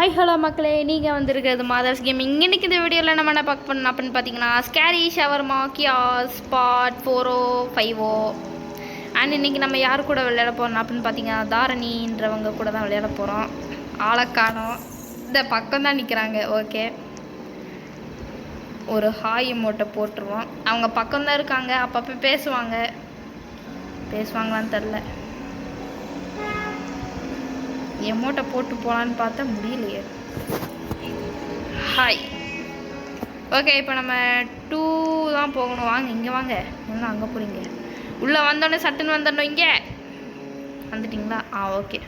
Hi hello மக்களே, நீங்கள் வந்திருக்கிறது மாதர்ஸ் கேமிங். இன்றைக்கி இந்த வீடியோவில் நம்ம என்ன பார்க்க பண்ணணும் அப்படின்னு பார்த்தீங்கன்னா, ஸ்கேரி ஷவர்மா கியாஸ் ஸ்பாட் 405 அண்ட் இன்றைக்கி நம்ம யார் கூட விளையாட போகிறோம் அப்படின்னு பார்த்தீங்கன்னா, தாரணின்றவங்க கூட தான் விளையாட போகிறோம். ஆளக்கானோம், இந்த பக்கம் தான் நிற்கிறாங்க. ஓகே, ஒரு ஹாய் மூட்டை போட்டுருவோம். அவங்க பக்கம்தான் இருக்காங்க, அப்பப்போ பேசுவாங்களான்னு தெரில. எமோட்டை போட்டு போகலான்னு பார்த்தா முடியலையே. ஹாய். ஓகே, இப்போ நம்ம 2 தான் போகணும். வாங்க, இங்கே வாங்க. என்ன அங்கே போகிறீங்க? உள்ளே வந்தோடனே சட்டுன்னு வந்துடணும். இங்கே வந்துட்டிங்களா? ஓகே.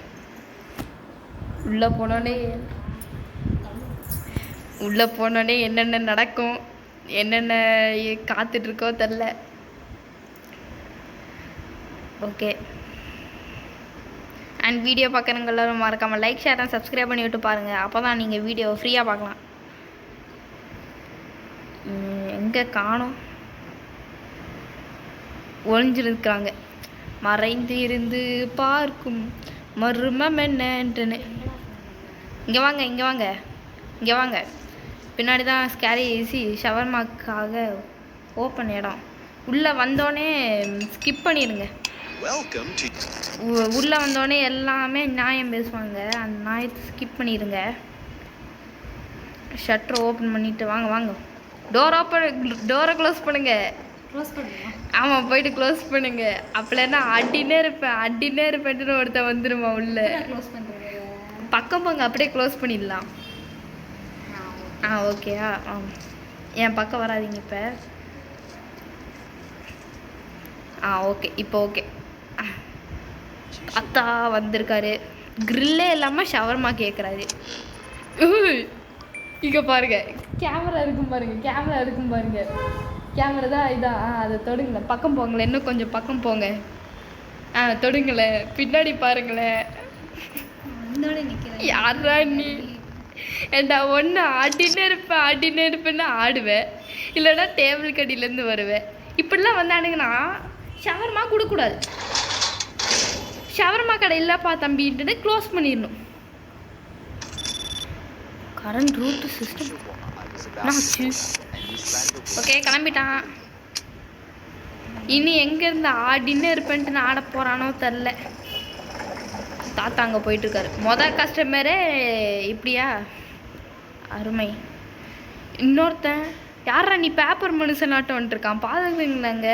உள்ளே போனோடனே என்னென்ன நடக்கும், என்னென்ன காத்துட்ருக்கோ தெரில. ஓகே, அண்ட் வீடியோ பார்க்குறவங்க எல்லோரும் மறக்காமல் லைக், ஷேர் அண்ட் சப்ஸ்கிரைப் பண்ணி விட்டு பாருங்கள். அப்போ தான் நீங்கள் வீடியோ ஃப்ரீயாக பார்க்கலாம். எங்கே காணோம்? ஒளிஞ்சிருக்காங்க. மறைந்து இருந்து பார்க்கும் மர்மம் என்னன்ட்டுன்னு. இங்கே வாங்க. பின்னாடி தான் ஸ்கேரி ஷவர்மாக்காக ஓப்பன் இடம். உள்ளே வந்தோடனே ஸ்கிப் பண்ணிடுங்க. உள்ளே வந்தோடனே எல்லாமே நியாயம் பேசுவாங்க. அந்த நியாயத்தை ஸ்கிப் பண்ணிடுங்க. ஷட்டரை ஓப்பன் பண்ணிவிட்டு வாங்க. டோரை க்ளோஸ் பண்ணுங்க. ஆமாம், போயிட்டு க்ளோஸ் பண்ணுங்க. அப்போலன்னா அடினே இருப்பேன்ட்டு ஒருத்தன் வந்துடுமா உள்ள. பக்கம் போங்க, அப்படியே க்ளோஸ் பண்ணிடலாம். ஓகேயா? என் பக்கம் வராதிங்க இப்போ. ஓகே, இப்போ ஓகே. அத்தா வந்திருக்காரு. கிரில்லே இல்லாமல் ஷவர்மா கேட்குறாரு. இங்கே பாருங்க, கேமரா இருக்கும் பாருங்க. கேமரா தான் இதான். அதை தொடுங்களேன். பக்கம் போங்களேன், இன்னும் கொஞ்சம் பக்கம் போங்க. தொடுங்களேன். பின்னாடி பாருங்களேன். யாரா நீ? ஏண்டா, ஒன்று ஆடினே இருப்பேன்னு ஆடுவேன், இல்லைன்னா டேபிள் கடியிலேருந்து வருவேன். இப்படிலாம் வந்தானுங்கன்னா ஷவர்மா கொடுக்கூடாது. ஷவர்மா கடை இல்லைப்பா தம்பின்ட்டு க்ளோஸ் பண்ணிடணும். Current route system. ஓகே, கிளம்பிட்டான். இனி எங்கேருந்து ஆடின்னு இருப்பேன்ட்டு நான் ஆட போகிறானோ தெரில. தாத்தா அங்கே போயிட்டுருக்காரு. மொதல் கஸ்டமரே இப்படியா? அருமை. இன்னொருத்தன் யாரா நீ? பேப்பர் மனுஷனாட்டம் வந்துட்டுருக்கான். பார்த்துக்குவீங்களாங்க?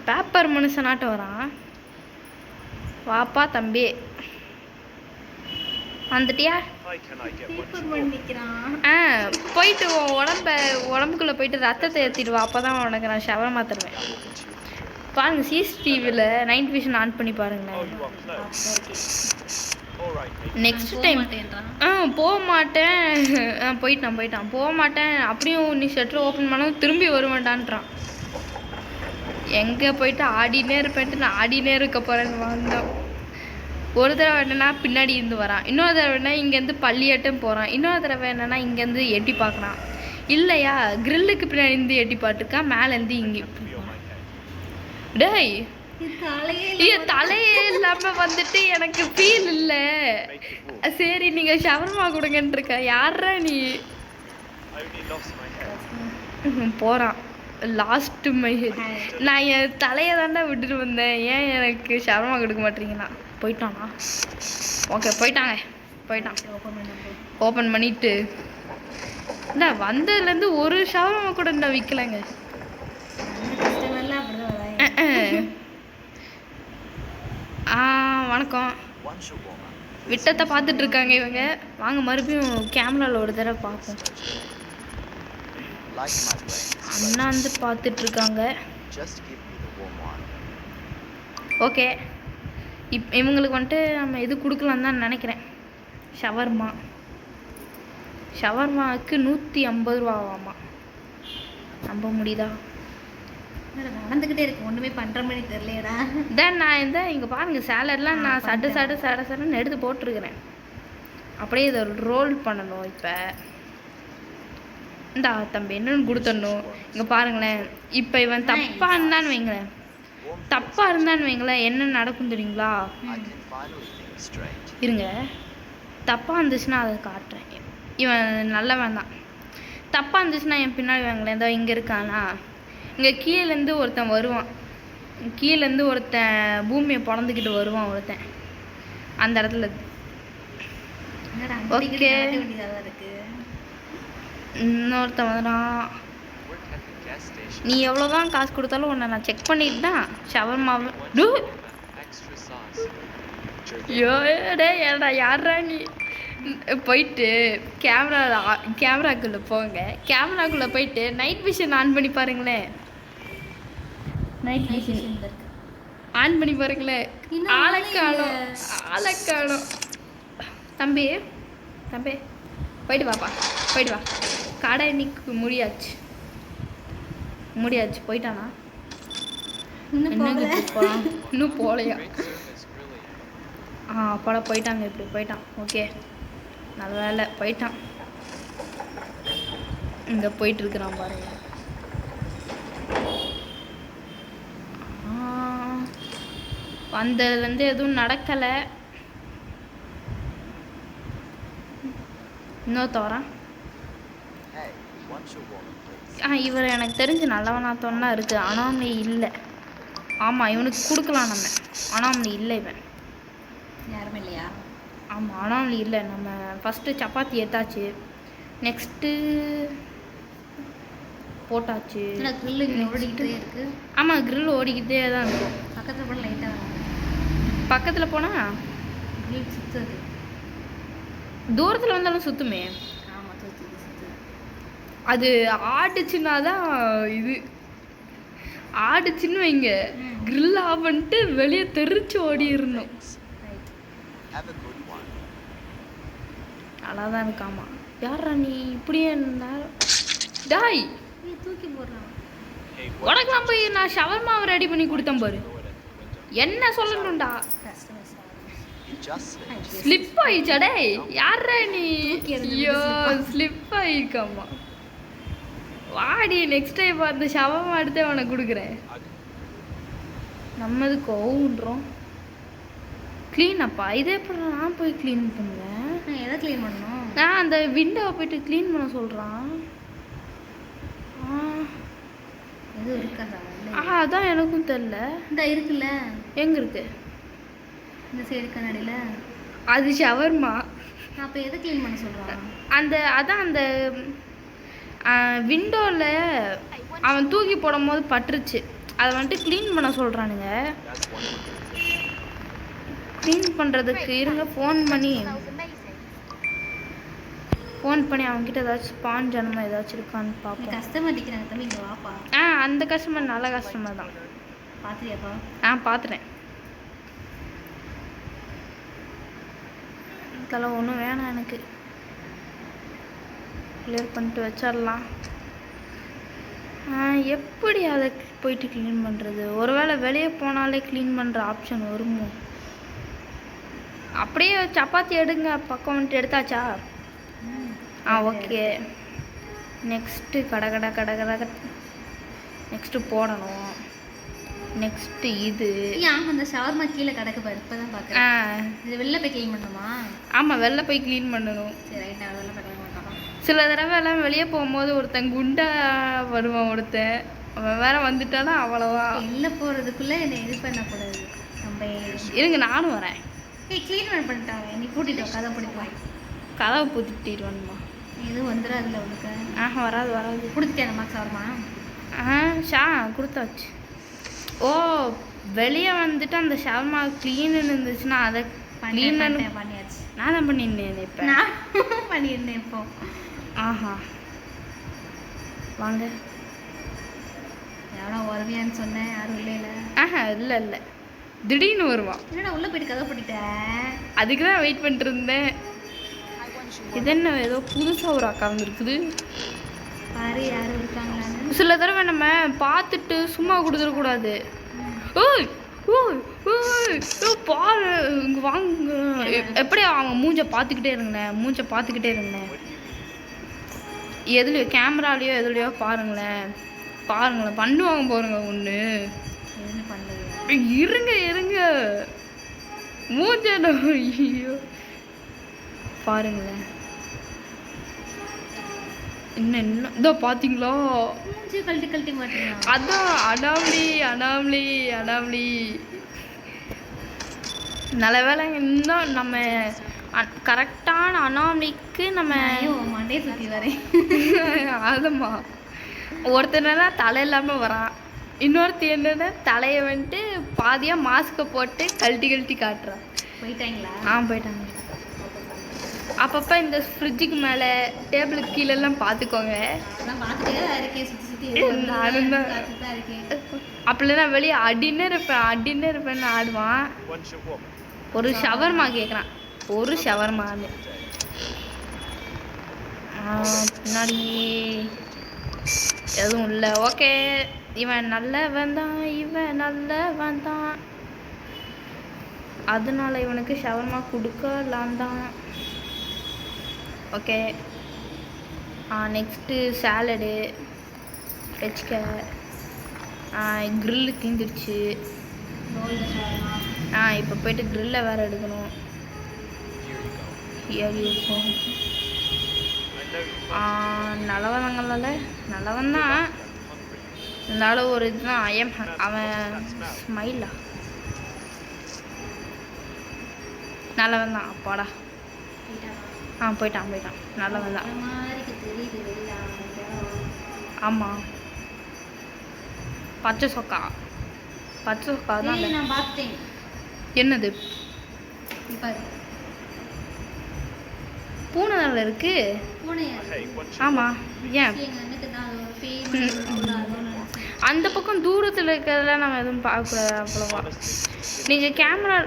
பேப்பர் மனுஷனாட்டம் வரான். வாப்பா தம்பி, வந்துட்டியா? போயிட்டு உடம்புக்குள்ளே போயிட்டு ரத்தத்தை ஏற்றிட்டு வா. அப்போ தான் உனக்கு நான் ஷவர்மா தருவேன். பாருங்க, சிசிடிவியில் நைட் விஷன் ஆன் பண்ணி பாருங்களேன். நெக்ஸ்ட் டைம் போக மாட்டேன். போயிட்டான். போக மாட்டேன். அப்படியும் நீ ஷட்டர் ஓப்பன் பண்ணால் திரும்பி வருவேண்டான்றான். எங்கே போயிட்டு ஆடினே இருப்பேன்ட்டு நான் ஆடினே இருக்க போகிறேன்னு வந்தோம். ஒரு தடவை என்னென்னா பின்னாடி இருந்து வரான். இன்னொரு தடவை என்ன இங்கேருந்து பள்ளியாட்டம் போகிறான். இன்னொரு தடவை என்னென்னா இங்கேருந்து எட்டி பார்க்குறான். இல்லையா, கிரில்லுக்கு பின்னாடி இருந்து எட்டி பார்த்துருக்கான். மேலேருந்து இங்கே. டேய், தலையே இல்லாமல் வந்துட்டு எனக்கு ஃபீல் இல்லை. சரி, நீங்கள் ஷவர்மா கொடுங்கன்னு இருக்க. யாரா நீ? போகிறான். Last my head. நான் என் தலையை தாண்டா விட்டுட்டு வந்தேன். ஏன் எனக்கு ஷவர்மா கொடுக்க மாட்டீங்கன்னா? போயிட்டானா? ஓகே, போயிட்டான். ஓப்பன் பண்ணிட்டு இந்த வந்ததுலேருந்து ஒரு ஷவர்மா கூட நான் விற்கலைங்க. வணக்கம். விட்டத்தை பார்த்துட்டு இருக்காங்க இவங்க. வாங்க, மறுபடியும் கேமராவில் ஒரு தடவை பார்ப்போம். அண்ணா வந்து பார்த்துட்ருக்காங்க. ஓகே, இவங்களுக்கு வந்துட்டு நம்ம இது கொடுக்கலான்னு தான் நினைக்கிறேன். ஷவர்மாவுக்கு 150 ரூபாவாமா. நம்ப முடியுதா? நடந்துக்கிட்டே இருக்கு, ஒன்றுமே பண்ணுற மாதிரி தெரியலையடா. நான் இங்கே பாருங்கள், சேலட்லாம் நான் சடுன்னு எடுத்து போட்டிருக்கிறேன். அப்படியே இதை ரோல் பண்ணணும். இப்போ இந்த தம்பி என்னன்னு கொடுத்துடணும். இங்கே பாருங்களேன், இப்போ இவன் தப்பாக இருந்தான்னு வைங்களேன், என்ன நடக்கும் தெரியுங்களா? இருங்க, தப்பாக இருந்துச்சுன்னா அதை காட்டுறேன். இவன் நல்லவன் தான். தப்பாக இருந்துச்சுன்னா என் பின்னாடி வாங்களேன். ஏதோ இங்கே இருக்கானா, இங்கே கீழேருந்து ஒருத்தன் வருவான். கீழேருந்து ஒருத்தன் பூமியை பிறந்துக்கிட்டு வருவான் ஒருத்தன் அந்த இடத்துல. ஓகே, இன்னொருத்தன் வந்துடான். நீ எவ்வளோதான் காசு கொடுத்தாலும் உன்னை நான் செக் பண்ணிட்டு தான் ஷவர்மாவை. ஏடா யாரா நீ? போயிட்டு கேமராக்குள்ளே போங்க. கேமராக்குள்ளே போயிட்டு நைட் விஷன் ஆன் பண்ணி பாருங்களேன். நைட் விஷன் ஆன் பண்ணி பாருங்களேன். ஆளக்கானோம். தம்பி போயிட்டு வாப்பா, போயிட்டு வா. கடை இன்னைக்கு முடியாச்சு. போயிட்டானா? இன்னும் போகலையா? அப்போலாம் போயிட்டாங்க. இப்படி போயிட்டான். ஓகே, நல்ல வேலை போயிட்டான். இங்கே போயிட்டுருக்குறான் பாருங்க. வந்ததுலேருந்து எதுவும் நடக்கலை. இன்னொருத்தவரான். இவர் எனக்கு தெரிஞ்சு நல்லவனாத்தோன்னா இருக்குது. அனாமலி இல்லை. ஆமாம், இவனுக்கு கொடுக்கலாம் நம்ம. அனாமலி இல்லை, இவன் யாருமே இல்லையா? ஆமாம், அனாமலி இல்லை. நம்ம ஃபஸ்ட்டு சப்பாத்தி எடுத்தாச்சு. நெக்ஸ்ட்டு போட்டாச்சு. ஓடிக்கிட்டே இருக்கு. ஆமாம், கிரில் ஓடிக்கிட்டே தான் இருக்கும். பக்கத்தில் போனால் லைட்டாக வரும். பக்கத்தில் போனால் கிரில் சுற்றுது. தூரத்தில் வந்தாலும் சுற்றுமே. ஆமாம், சுற்றுது. அது ஆடுச்சுன்னா தான் இது. ஆடுச்சுன்னு வைங்க, கிரில் ஆஃப் பண்ணிட்டு வெளியே தெரிச்சு ஓடிடணும். நல்லா தான் இருக்காமா. யாரா நீ இப்படியே டாய் தூக்கி போடுறான். உனக்குலாம் போய் நான் ஷவர்மாவை ரெடி பண்ணி கொடுத்தேன் பாரு. என்ன சொல்லணும்டா? ஸ்லிப் ஆயிடுச்சாடே. யாரா நீ? ஐயோ, ஸ்லிப் ஆயிருக்காமா. வாடி, நெக்ஸ்ட் டைம் அந்த ஷவர்மா எடுத்தே உனக்கு கொடுக்குறேன். நம்மது கோவுன்றோம். க்ளீனப்பா. இதே எப்படி நான் போய் க்ளீன் பண்ணுவேன்? எதை க்ளீன் பண்ணணும்? நான் அந்த விண்டோவை போயிட்டு க்ளீன் பண்ண சொல்கிறான். எதுவும் இருக்காதா? அதான் எனக்கும் தெரில. இந்த இருக்குல்ல. எங்கே இருக்கு? இந்த சைடு கண்ணாடியில். அது ஷவர்மா. அப்போ எதை க்ளீன் பண்ண சொல்கிறான்? அதான் அந்த விண்டோவில் அவன் தூக்கி போடும் போது பட்டுருச்சு. அதை வந்துட்டு க்ளீன் பண்ண சொல்கிறானுங்க. க்ளீன் பண்ணுறதுக்கு இருங்க, ஃபோன் பண்ணி அவங்ககிட்ட ஏதாச்சும் ஸ்பாஞ்ச் அனுமா ஏதாச்சும் இருக்கான்னு பார்ப்போம். கஸ்டமர் அடிக்கிறாங்க தம்பி, இங்கே வாப்பா. அந்த கஸ்டமர் நல்ல கஸ்டமர் தான். பார்த்துறியாப்பா? பார்த்துறேன். இதெல்லாம் ஒன்றும் வேணாம் எனக்கு. கிளியர் பண்ணிட்டு வச்சிடலாம். எப்படி அதை போயிட்டு க்ளீன் பண்ணுறது? ஒருவேளை வெளியே போனாலே க்ளீன் பண்ணுற ஆப்ஷன் வருமோ? அப்படியே சப்பாத்தி எடுங்க. பக்கம் வந்துட்டு எடுத்தாச்சா? ஓகே. நெக்ஸ்ட்டு கடை நெக்ஸ்ட்டு போடணும். நெக்ஸ்ட்டு இது அந்த ஷவர்மா கீழே கிடக்கு பாரு. இப்போ தான் பார்க்குறேன். இது வெளில போய் க்ளீன் பண்ணணுமா? ஆமாம், வெளில போய் க்ளீன் பண்ணணும். சரி, ரைட். நான் வெளில போய் க்ளீன் பண்ணுறோம். சில தடவை எல்லாம் வெளியே போகும்போது ஒருத்தன் குண்டா வருவான். அவன் வேற வந்துட்டானா அவ்வளோவா. வெளில போகிறதுக்குள்ளே என்னை இது பண்ணக்கூடாது. நம்ம இருங்க, நானும் வரேன். க்ளீன் பண்ணிட்டாங்க. நீ கூட்டிட்டு கதை பிடிப்பாய். கதவை பூத்திட்டுருவானுமா? எதுவும் வந்துடாதுல உனக்கு? வராது. கொடுத்துட்டேன் நம்ம ஷவர்மா. கொடுத்தாச்சு. ஓ, வெளியே வந்துட்டு அந்த ஷவர்மா க்ளீன்னு இருந்துச்சுன்னா அதை க்ளீன் பண்ணியாச்சு. நான் தான் பண்ணியிருந்தேன். இப்போ நான் பண்ணியிருந்தேன். இப்போ வாங்க. எவ்வளோ வருவியான்னு சொன்னேன். யாரும் இல்லை திடீர்னு வருவான். என்னடா உள்ளே போயிட்டு கதை பண்ணிட்டேன். அதுக்கு தான் வெயிட் பண்ணிட்டு இருந்தேன். இது என்ன ஏதோ புதுசாக ஒரு அக்கா வந்துருக்குது பாரு. யாரும் இருக்காங்களான்னு சில தடவை நம்ம பார்த்துட்டு சும்மா கொடுத்துடக்கூடாது. பாரு, இங்கே வாங்க. எப்படி அவன் மூஞ்சை பார்த்துக்கிட்டே இருங்கண்ணே. எதுலையோ கேமராலையோ எதுலையோ பாருங்களேன். பண்ணுவாங்க பாருங்க. ஒன்று இருங்க மூஞ்ச. ஐயோ, பாருங்களேன். இன்னும் இதோ பார்த்தீங்களா? கழட்டி மாட்டீங்களா? அதான் அனாமலி. நல்ல வேலை இன்னும் நம்ம கரெக்டான அனாமலிக்கு நம்ம மண்டே சுற்றி வரேன். அதுமா ஒருத்தனா தலை இல்லாமல் வரான், இன்னொருத்தி என்னென்னா தலையை வந்துட்டு பாதியாக மாஸ்கை போட்டு கழட்டி காட்டுறான். போயிட்டாங்களா? போயிட்டாங்க. அப்பப்போ இந்த ஃப்ரிட்ஜுக்கு மேலே டேபிளுக்கு கீழெல்லாம் பார்த்துக்கோங்க. அப்படின்னா வெளியே அடின்னு இருப்பேன்னு ஆடுவான். ஒரு ஷவர்மா கேட்குறான், ஒரு ஷவர்மான்னு. பின்னாடி எதுவும் இல்லை. ஓகே, இவன் நல்லவன் தான், அதனால இவனுக்கு ஷவர்மா கொடுக்கலாம் தான். ஓகே, நெக்ஸ்ட்டு சாலடு வச்சுக்க. க்ரில்லு தீந்துருச்சு. இப்போ போயிட்டு க்ரில்லை வேறு எடுக்கணும். நல்லவன் தான் இருந்தாலும் ஒரு இதுதான். அவன் ஸ்மைலா நல்லவன் தான். அப்பாடா போயிட்டான் நல்லவன் தான். ஆமாம், பச்சை சொக்கா தான். நான் பார்த்தேன். என்னது? பூனை நல்ல இருக்கு. ஆமாம், ஏன் அந்த பக்கம் தூரத்தில் இருக்கிறதெல்லாம் நம்ம எதுவும் பார்க்கக்கூடாது அவ்வளோவா. நீங்கள் கேமரா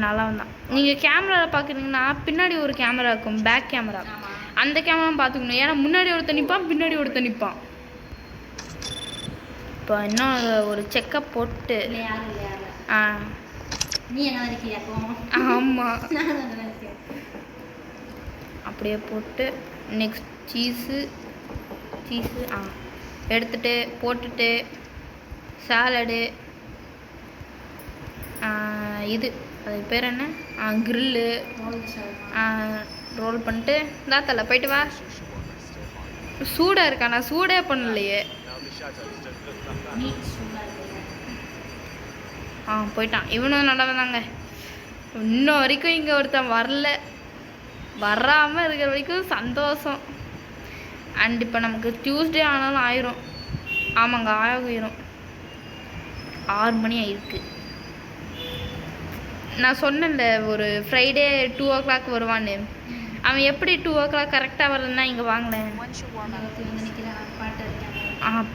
நல்லா தான். நீங்கள் கேமராவில் பார்க்குறீங்கன்னா பின்னாடி ஒரு கேமரா இருக்கும், பேக் கேமரா. அந்த கேமரா பார்த்துக்கணும், ஏன்னா முன்னாடி ஒருத்தர் நிற்பான், பின்னாடி ஒருத்தர் நிற்பான். இப்போ இன்னும் ஒரு செக்கப் போட்டு ஆமாம் அப்படியே போட்டு நெக்ஸ்ட் சீஸு எடுத்துட்டு போட்டுட்டு சாலடு, இது அது பேர் என்ன, க்ரில்லு ரோல் பண்ணிட்டு தாத்தல போயிட்டு வா. சூடாக இருக்கா? நான் சூடே பண்ணலையே. போயிட்டான். இவனும் நல்லவதாங்க. இன்னும் வரைக்கும் இங்கே ஒருத்தன் வராமல் இருக்கிற வரைக்கும் சந்தோஷம். அண்ட் இப்போ நமக்கு டியூஸ்டே ஆனாலும் ஆயிரும். ஆமாங்க, ஆயிரும். 6 மணி ஆயிருக்கு. நான் சொன்னேன்ல ஒரு ஃப்ரைடே 2 o'clock வருவான்னு. அவன் எப்படி 2 o'clock கரெக்டாக வரலன்னா இங்கே வாங்கினேன்.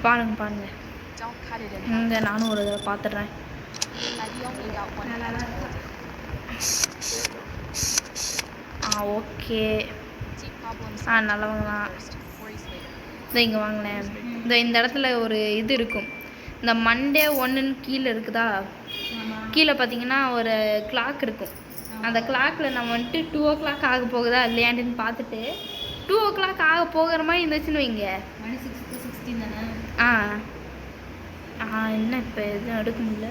பாருங்க இங்கே நானும் ஒரு இதில் பார்த்துடுறேன். ஓகே, நல்லவங்க தான். இங்கே வாங்கினேன். இந்த இடத்துல ஒரு இது இருக்கும், இந்த மண்டே 1ன்னு கீழே இருக்குதா, கீழே பார்த்தீங்கன்னா ஒரு கிளாக் இருக்கும். அந்த கிளாக்கில் நம்ம வந்துட்டு 2 o'clock ஆக போகுதா இல்லையாண்டுன்னு பார்த்துட்டு 2 o'clock ஆக போகிற மாதிரி இருந்துச்சுன்னு வைங்க. என்ன இப்போ எதுவும் எடுக்க முடியல.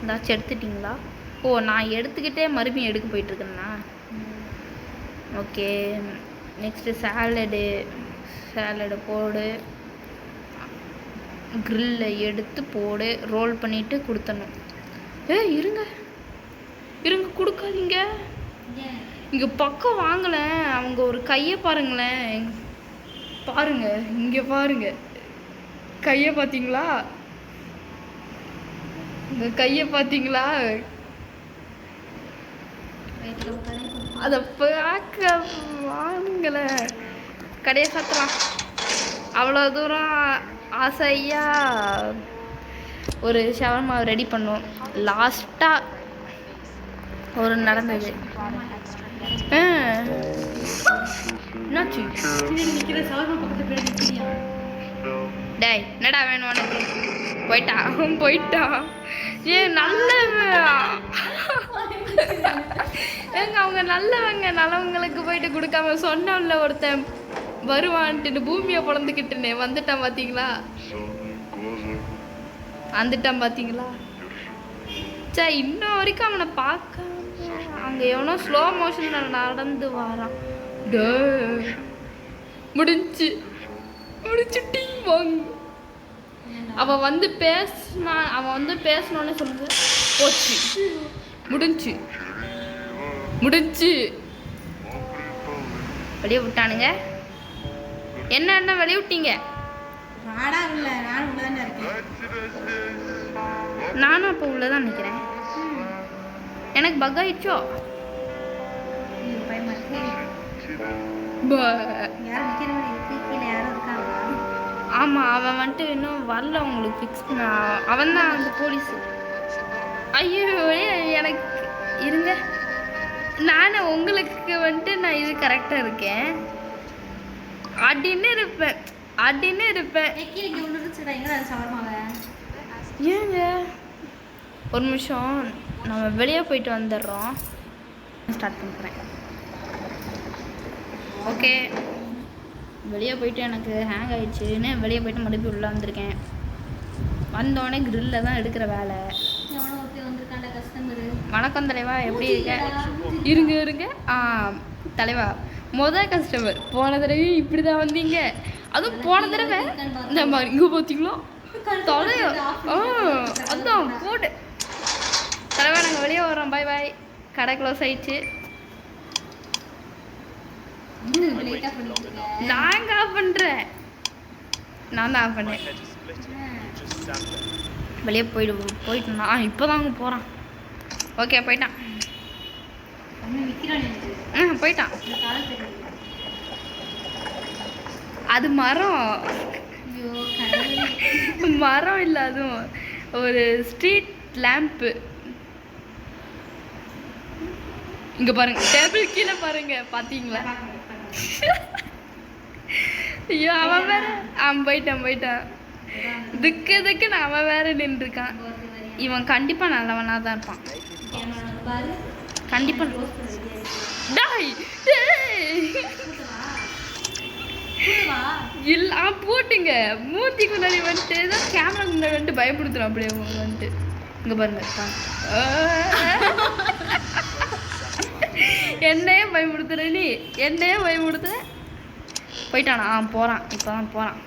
ஏதாச்சும் எடுத்துட்டிங்களா? நான் எடுத்துக்கிட்டே மறுபடியும் எடுக்க போயிட்டுருக்கேண்ணா. ஓகே, நெக்ஸ்ட்டு சாலடு போடு, க்ரில்லை எடுத்து போடு, ரோல் பண்ணிவிட்டு கொடுத்தணும். இருங்க கொடுக்காதீங்க. இங்கே பக்கம் வாங்கலை. அவங்க ஒரு கையை பாருங்களேன், இங்கே பாருங்க, கையை பார்த்தீங்களா? இந்த கையை பார்த்தீங்களா? அதை பார்க்க வாங்கலை. கடையை சாத்தலாம். அவ்வளோ தூரம் ஆசையா ஒரு ஷவர்மா ரெடி பண்ணோம். லாஸ்ட்டாக ஒரு நடந்தது. என்னாச்சு? டேய், என்னடா வேணும் உனக்கு? போயிட்டா. அவங்க நல்லவங்களுக்கு போயிட்டு கொடுக்காம சொன்னோம்ல ஒருத்தன் வருவான்ட்டு பூமியை பிறந்துக்கிட்டுன்னு வந்துட்டான் பார்த்தீங்களா? சே இன்னும் வரைக்கும் அவனை பார்க்க அங்கே எவனோ ஸ்லோ மோஷனில் நடந்து வரான். முடிச்சுட்டி வாங்க. அவன் வந்து பேசினோன்னு சொல்லுது. போச்சு, முடிஞ்சு வெளியே விட்டானுங்க. என்ன வெளியே விட்டீங்க? நானும் அப்போ உள்ளதான் நினைக்கிறேன். எனக்கு பக் ஆயிடுச்சோ? ஆமா, அவன் வந்துட்டு இன்னும் வரல. உங்களுக்கு ஃபிக்ஸ் பண்ண அவன் தான் அந்த போலீஸ். ஐயோ எனக்கு இருங்க, நானும் உங்களுக்கு வந்துட்டு நான் இது கரெக்டாக இருக்கேன் அப்படின்னு இருப்பேன். ஏங்க ஒரு நிமிஷம், நம்ம வெளியே போயிட்டு வந்துடுறோம். ஸ்டார்ட் பண்ணுறேன். ஓகே, வெளியே போயிட்டு எனக்கு ஹேங் ஆயிடுச்சுன்னு வெளியே போயிட்டு மறுபடியும் உள்ளே வந்திருக்கேன். வந்தோடனே கிரில்ல தான் எடுக்கிற வேலை. வணக்கம் தலைவா, எப்படி இருக்க? இருங்க. தலைவா, கஸ்டமர் போன தடவையும் இப்படி தான் வந்தீங்க. அதுவும் போன தடவை இந்த மாதிரி இங்கே பார்த்தீங்களோ தலையா? அதான் போட்டு தலைவா, நாங்கள் வெளியே வரோம். பாய். கடை க்ளோஸ் ஆயிடுச்சு. நான் ஆஃப் பண்ணுறேன். நான் தான் ஆஃப் பண்ணேன். வெளியே போயிட்டு இப்போதாங்க போகிறான். ஓகே, போயிட்டான். போயிட்டான். அது மரம் இல்லை, அதுவும் ஒரு ஸ்ட்ரீட் லேம்ப்பு. இங்க பாருங்க, டேபிள் கீழே பாருங்க, பாத்தீங்களா? ஐயோ, அவன் வேற போயிட்டான். துக்குன்னு அவன் வேற நின்றுருக்கான். இவன் கண்டிப்பா நல்லவனா தான் இருப்பான். கண்டிப்பா. இல்ல போட்டுங்க. மூர்த்திக்கு முன்னாடி வந்துட்டு தான் கேமரா முன்னாடி வந்துட்டு பயப்படுத்துறோம். அப்படியே வந்துட்டு இங்க பாருங்க, என்னையே பயமுடுத்துற. நீ என்னையே பயமுடுத்துற. போயிட்டானா? போறான். இப்பதான் போறான்.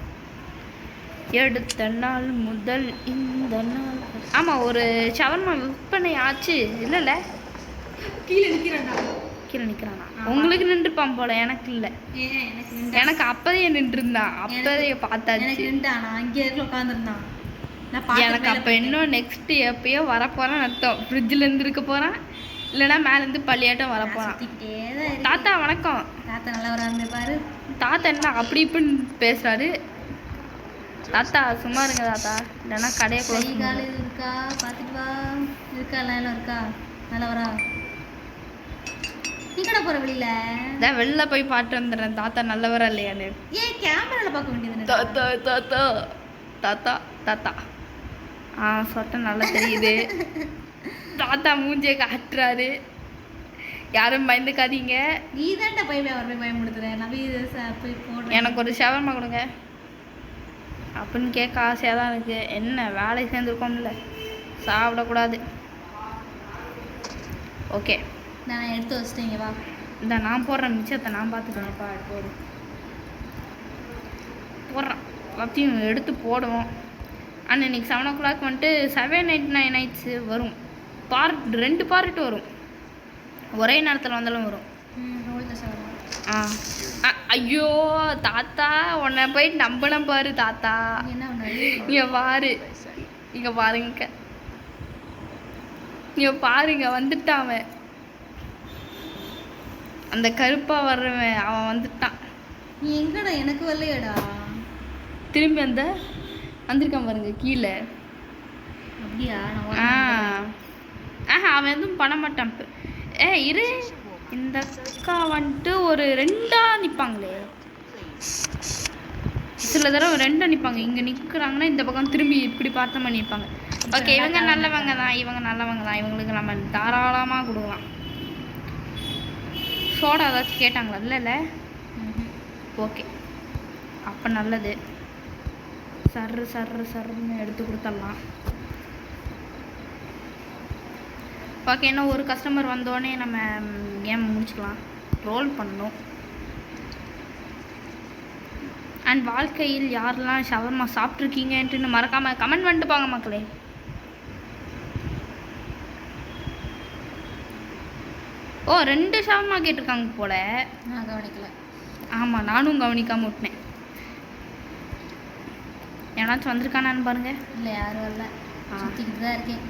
எடுத்த நாள் முதல் இந்த நாள். ஆமா, ஒரு ஷவர்மா விற்பனை ஆச்சு. இல்ல கீழே நிக்கிறானா? உங்களுக்கு நின்றுப்பான் போல, எனக்கு இல்ல. எனக்கு அப்பதே நின்று இருந்தான். அப்பதே பார்த்தாச்சு. எனக்கு அப்ப இன்னும் நெக்ஸ்ட் எப்பயோ வரப்போறான் அர்த்தம். ஃப்ரிட்ஜ்ல இருந்து இருக்க போறான், இல்லைன்னா மேலேருந்து பள்ளியாட்டம் வரப்போறான். தாத்தா வணக்கம். தாத்தா நல்லா வராங்க பாரு. தாத்தா என்ன அப்படி இப்படின்னு பேசுறாரு. தாத்தா சும்மா இருங்க தாத்தா, இல்லைன்னா கடையை க்ளோஸ். இருக்கா பார்த்துட்டு வா. இருக்கா நல்லா வரா. நீ கடை போற வெளியில வெளில போய் பாட்டு வந்துடுறேன். தாத்தா நல்லவரா இல்லையான்னு ஏன் கேமரால பார்க்க வேண்டியது? தாத்தா சொட்ட நல்லா தெரியுது. தாத்தா மூஞ்சியை காட்டுறாரு. யாரும் பயந்துக்காதீங்க. நீ தான்டா போய் பயமுடுத்துறேன். போய் போடுறேன். எனக்கு ஒரு ஷவர்மா கொடுங்க அப்படின்னு கேட்க ஆசையாக தான் இருக்கு. என்ன வேலை சேர்ந்துருக்கோம்ல, சாப்பிடக்கூடாது. ஓகே, நான் எடுத்து வச்சிட்டேங்க. வா, இந்த நான் போடுறேன். மிச்சத்தை நான் பார்த்துக்கிறேன்ப்பா. போடுறான் எல்லாத்தையும் எடுத்து போடுவோம். ஆனால் இன்னைக்கு 7 o'clock வந்துட்டு 799 nights வரும். 2 பார்ட் வரும். ஒரே நேரத்தில் வந்தாலும் வரும். ஐயோ தாத்தா, உன்னை போய் நம்பின பாரு தாத்தா. இங்க பாருங்க, பாருங்க வந்துட்டான் அவன். அந்த கருப்பா வர்றவன் அவன் வந்துட்டான். நீ எங்கடா? எனக்கு வரலையடா. திரும்பி வந்திருக்கான் பாருங்க கீழே. அப்படியா? அவன் எதுவும் பண்ண மாட்டான். இரு, இந்த அக்கா வந்துட்டு ஒரு 2 நிற்பாங்களே. சில தடவை 2 நிற்பாங்க. இங்கே நிற்கிறாங்கன்னா இந்த பக்கம் திரும்பி இப்படி பார்த்த மாதிரி நிற்பாங்க. ஓகே, இவங்க நல்லவங்க தான். இவங்களுக்கு நம்ம தாராளமாக கொடுக்கலாம். சோடா ஏதாச்சும் கேட்டாங்களா? இல்லைல்ல. ஓகே, அப்போ நல்லது. சர்ன்னு எடுத்து கொடுத்துடலாம். ஓகே, இன்னும் ஒரு கஸ்டமர் வந்தோடனே நம்ம கேம் முடிச்சுக்கலாம். ரோல் பண்ணணும். அண்ட் வாழ்க்கையில் யாரெல்லாம் ஷவர்மா சாப்பிட்ருக்கீங்கன்ட்டு மறக்காமல் கமெண்ட் பண்ணிட்டு போங்க மக்களே. ஓ 2 ஷவர்மா கேட்டிருக்காங்க போல. நான் கவனிக்கல. ஆமாம், நானும் கவனிக்காமல் விட்டேன். ஏன்னாச்சும் வந்திருக்கானான்னு பாருங்க. இல்லை, யாரும் வரல. சுற்றிக்கிட்டு தான் இருக்கேன்.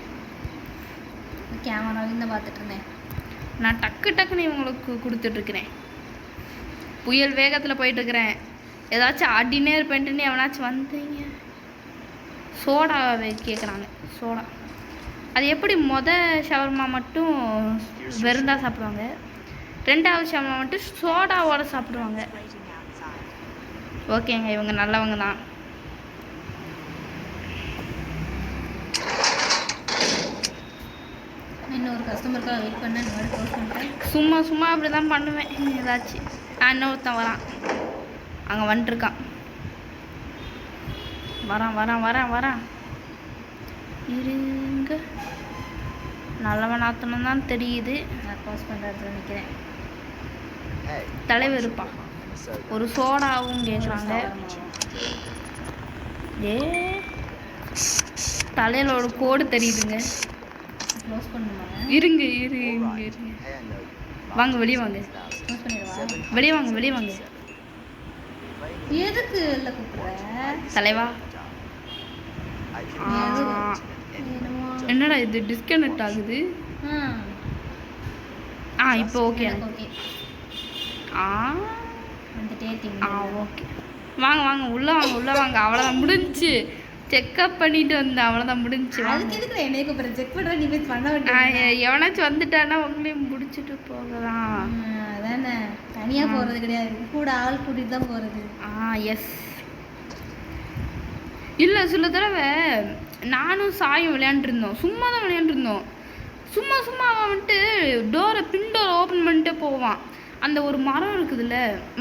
கேமராவையும் தான் பார்த்துட்டு இருந்தேன். நான் டக்குன்னு இவங்களுக்கு கொடுத்துட்ருக்குறேன். புயல் வேகத்தில் போயிட்டுருக்குறேன். ஏதாச்சும் ஆடினே இருப்பேன்ட்டுன்னு எவனாச்சும் வந்தீங்க. சோடா கேட்குறாங்க. சோடா அது எப்படி ஷவர்மா மட்டும் வெறுந்தா சாப்பிடுவாங்க, 2வது ஷவர்மா மட்டும் சோடாவோட சாப்பிடுவாங்க. ஓகேங்க, இவங்க நல்லவங்க தான். இன்னொரு கஸ்டமருக்காக வெயிட் பண்ண இந்த மாதிரி க்ளோஸ் பண்ணிட்டேன். சும்மா அப்படி தான் பண்ணுவேன் ஏதாச்சும். இன்னொருத்தன் வரான், அங்கே வந்துட்டுருக்கான். வரான் இருங்க. நல்லவனாத்தனம் தான் தெரியுது. நான் க்ளோஸ் பண்ணுறதுல நிற்கிறேன். தலைவர் இருப்பான். ஒரு சோடாவும் கேட்குறாங்க. தலையில் ஒரு கோடு தெரியுதுங்க. க்ளோஸ் பண்ணுமா? இருங்க. வாங்க, வெளியே வாங்க. க்ளோஸ் பண்ணிடுவா? வெளியே வாங்க. எதுக்கு இல்லை கூப்பிட்ற தலைவா? என்னடா இது டிஸ்கனெக்ட் ஆகுது? இப்போ ஓகே. ஓகே ஓகே, வாங்க உள்ளே வாங்க. அவ்வளோதான் முடிஞ்சிச்சு. செக்அப் பண்ணிட்டு வந்தேன், அவ்வளோதான் முடிஞ்சிச்சு. என்னை கூப்பிட்ற செக் பண்ணுற நீ போய் பண்ண வேண்டிய. எவனாச்சும் வந்துட்டானா உங்களையும் முடிச்சுட்டு போகலாம். அதானே, தனியாக போகிறது கிடையாது, கூட ஆள் கூட்டிகிட்டு தான் போகிறது. எஸ். இல்லை, சில தடவை நானும் சாயும் விளையாண்டுருந்தோம். சும்மா தான் விளையாண்டுருந்தோம். சும்மா அவன் வந்துட்டு பின் டோரை ஓப்பன் பண்ணிட்டே போவான். அந்த ஒரு மரம் இருக்குதுல்ல,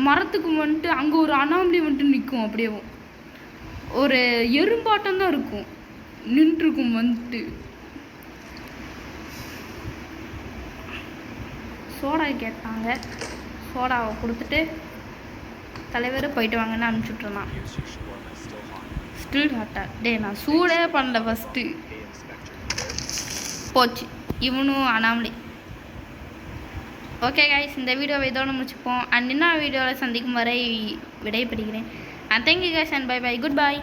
மரத்துக்கு வந்துட்டு அங்கே ஒரு அனாமலி வந்துட்டு நிற்கும். அப்படியே ஒரு எறும்பாட்டம் தான் இருக்கும், நின்றுருக்கும். வந்துட்டு சோடா கேட்டாங்க. சோடாவை கொடுத்துட்டு தலைவர் போயிட்டு வாங்கன்னு அனுப்பிச்சுட்ருந்தான். ஸ்டில் ஹாட்டா? நான் சூடே பண்ணல ஃபஸ்ட்டு. போச்சு, இவனும் அனாமலி. ஓகே கைஸ், இந்த வீடியோவை இதோடு முடிச்சுப்போம். அண்ட் இன்னும் வீடியோவில் சந்திக்கும் வரை விடைபெறுகிறேன். Thank you guys and bye. Good by.